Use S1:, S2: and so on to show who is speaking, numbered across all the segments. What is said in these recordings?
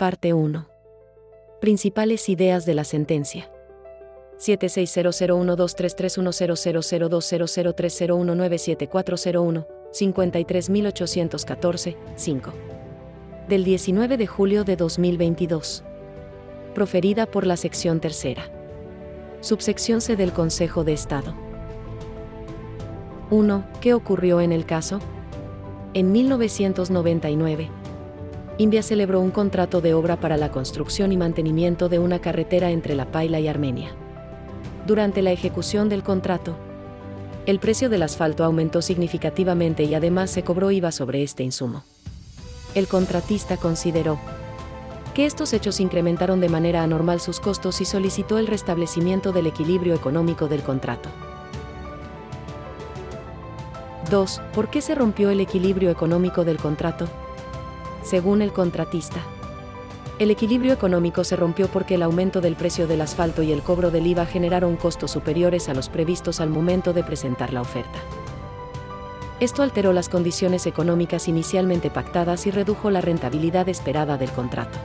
S1: Parte 1. Principales ideas de la sentencia. 7600123310002003019740153814, 53814, del 19 de julio de 2022. Proferida por la sección tercera. Subsección C del Consejo de Estado. 1. ¿Qué ocurrió en el caso? En 1999, India celebró un contrato de obra para la construcción y mantenimiento de una carretera entre La Paila y Armenia. Durante la ejecución del contrato, el precio del asfalto aumentó significativamente y además se cobró IVA sobre este insumo. El contratista consideró que estos hechos incrementaron de manera anormal sus costos y solicitó el restablecimiento del equilibrio económico del contrato. 2. ¿Por qué se rompió el equilibrio económico del contrato? Según el contratista, el equilibrio económico se rompió porque el aumento del precio del asfalto y el cobro del IVA generaron costos superiores a los previstos al momento de presentar la oferta. Esto alteró las condiciones económicas inicialmente pactadas y redujo la rentabilidad esperada del contrato.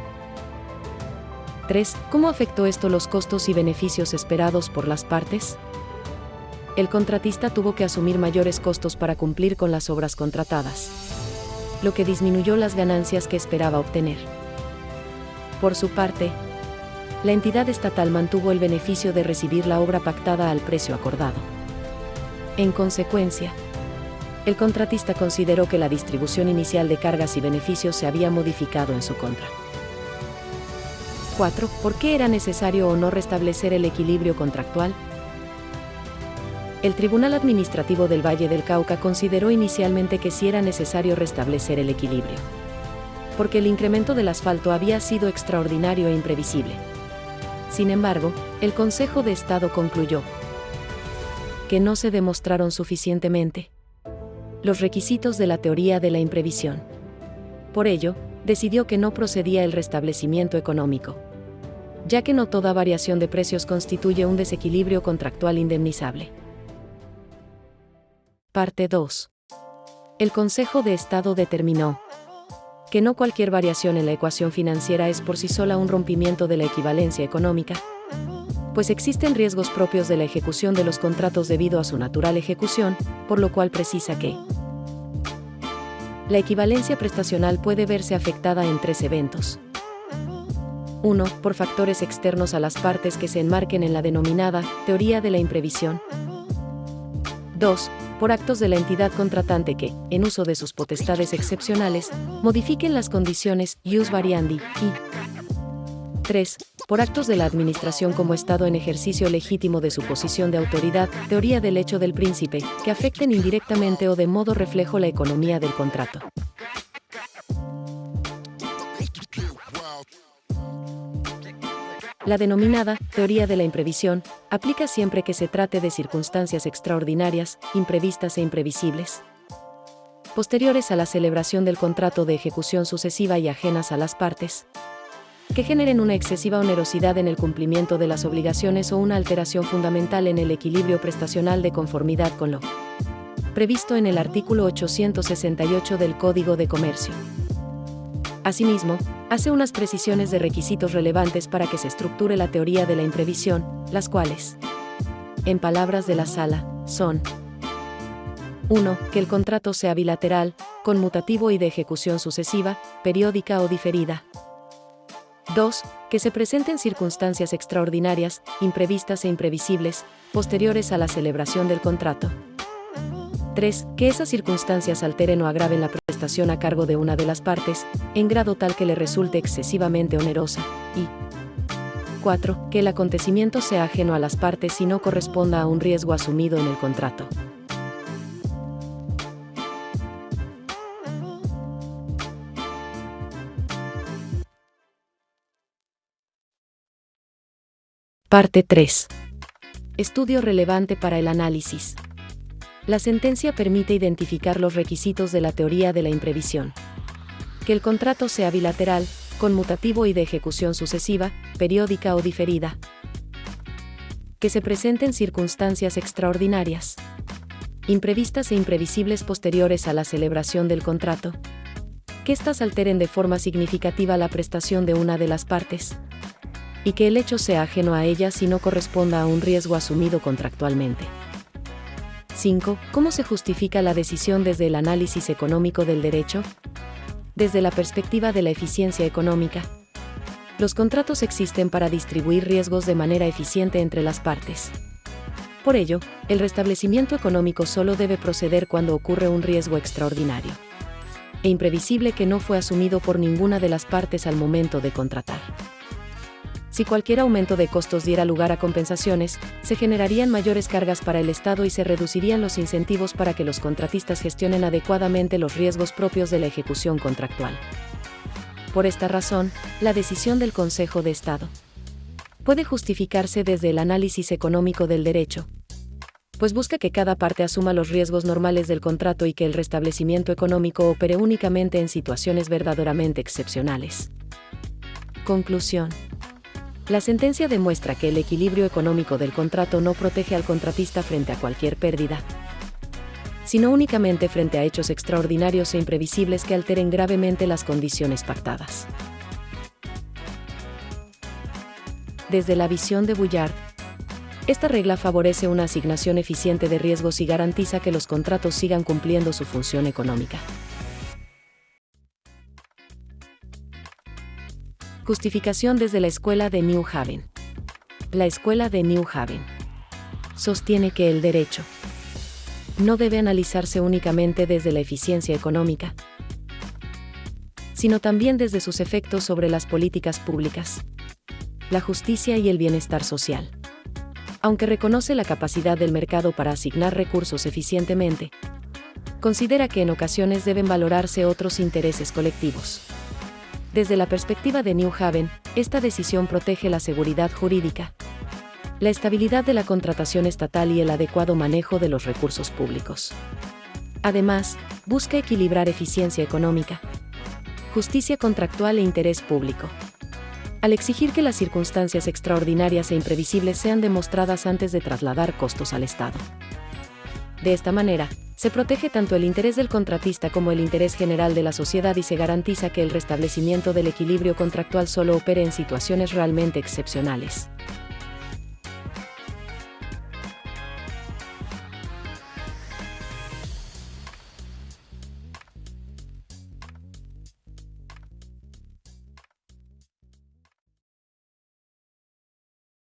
S1: 3. ¿Cómo afectó esto los costos y beneficios esperados por las partes? El contratista tuvo que asumir mayores costos para cumplir con las obras contratadas, lo que disminuyó las ganancias que esperaba obtener. Por su parte, la entidad estatal mantuvo el beneficio de recibir la obra pactada al precio acordado. En consecuencia, el contratista consideró que la distribución inicial de cargas y beneficios se había modificado en su contra. 4. ¿Por qué era necesario o no restablecer el equilibrio contractual? El Tribunal Administrativo del Valle del Cauca consideró inicialmente que sí era necesario restablecer el equilibrio, porque el incremento del asfalto había sido extraordinario e imprevisible. Sin embargo, el Consejo de Estado concluyó que no se demostraron suficientemente los requisitos de la teoría de la imprevisión. Por ello, decidió que no procedía el restablecimiento económico, ya que no toda variación de precios constituye un desequilibrio contractual indemnizable. Parte 2. El Consejo de Estado determinó que no cualquier variación en la ecuación financiera es por sí sola un rompimiento de la equivalencia económica, pues existen riesgos propios de la ejecución de los contratos debido a su natural ejecución, por lo cual precisa que la equivalencia prestacional puede verse afectada en 3 eventos. 1. Por factores externos a las partes que se enmarquen en la denominada teoría de la imprevisión. 2. Por actos de la entidad contratante que, en uso de sus potestades excepcionales, modifiquen las condiciones ius variandi, y 3. Por actos de la administración como Estado en ejercicio legítimo de su posición de autoridad, teoría del hecho del príncipe, que afecten indirectamente o de modo reflejo la economía del contrato. La denominada teoría de la imprevisión aplica siempre que se trate de circunstancias extraordinarias, imprevistas e imprevisibles, posteriores a la celebración del contrato de ejecución sucesiva y ajenas a las partes, que generen una excesiva onerosidad en el cumplimiento de las obligaciones o una alteración fundamental en el equilibrio prestacional de conformidad con lo previsto en el artículo 868 del Código de Comercio. Asimismo, hace unas precisiones de requisitos relevantes para que se estructure la teoría de la imprevisión, las cuales, en palabras de la Sala, son: 1. Que el contrato sea bilateral, conmutativo y de ejecución sucesiva, periódica o diferida. 2. Que se presenten circunstancias extraordinarias, imprevistas e imprevisibles, posteriores a la celebración del contrato. 3. Que esas circunstancias alteren o agraven la prestación a cargo de una de las partes, en grado tal que le resulte excesivamente onerosa. Y 4. Que el acontecimiento sea ajeno a las partes y no corresponda a un riesgo asumido en el contrato. Parte 3. Estudio relevante para el análisis. La sentencia permite identificar los requisitos de la teoría de la imprevisión. Que el contrato sea bilateral, conmutativo y de ejecución sucesiva, periódica o diferida. Que se presenten circunstancias extraordinarias, imprevistas e imprevisibles posteriores a la celebración del contrato. que éstas alteren de forma significativa la prestación de una de las partes, y que el hecho sea ajeno a ellas y no corresponda a un riesgo asumido contractualmente. 5. ¿Cómo se justifica la decisión desde el análisis económico del derecho? Desde la perspectiva de la eficiencia económica, los contratos existen para distribuir riesgos de manera eficiente entre las partes. Por ello, el restablecimiento económico solo debe proceder cuando ocurre un riesgo extraordinario e imprevisible que no fue asumido por ninguna de las partes al momento de contratar. Si cualquier aumento de costos diera lugar a compensaciones, se generarían mayores cargas para el Estado y se reducirían los incentivos para que los contratistas gestionen adecuadamente los riesgos propios de la ejecución contractual. Por esta razón, la decisión del Consejo de Estado puede justificarse desde el análisis económico del derecho, pues busca que cada parte asuma los riesgos normales del contrato y que el restablecimiento económico opere únicamente en situaciones verdaderamente excepcionales. Conclusión. La sentencia demuestra que el equilibrio económico del contrato no protege al contratista frente a cualquier pérdida, sino únicamente frente a hechos extraordinarios e imprevisibles que alteren gravemente las condiciones pactadas. Desde la visión de Bullard, esta regla favorece una asignación eficiente de riesgos y garantiza que los contratos sigan cumpliendo su función económica. Justificación desde la Escuela de New Haven. La Escuela de New Haven sostiene que el derecho no debe analizarse únicamente desde la eficiencia económica, sino también desde sus efectos sobre las políticas públicas, la justicia y el bienestar social. Aunque reconoce la capacidad del mercado para asignar recursos eficientemente, considera que en ocasiones deben valorarse otros intereses colectivos. Desde la perspectiva de New Haven, esta decisión protege la seguridad jurídica, la estabilidad de la contratación estatal y el adecuado manejo de los recursos públicos. Además, busca equilibrar eficiencia económica, justicia contractual e interés público, al exigir que las circunstancias extraordinarias e imprevisibles sean demostradas antes de trasladar costos al Estado. De esta manera, se protege tanto el interés del contratista como el interés general de la sociedad y se garantiza que el restablecimiento del equilibrio contractual solo opere en situaciones realmente excepcionales.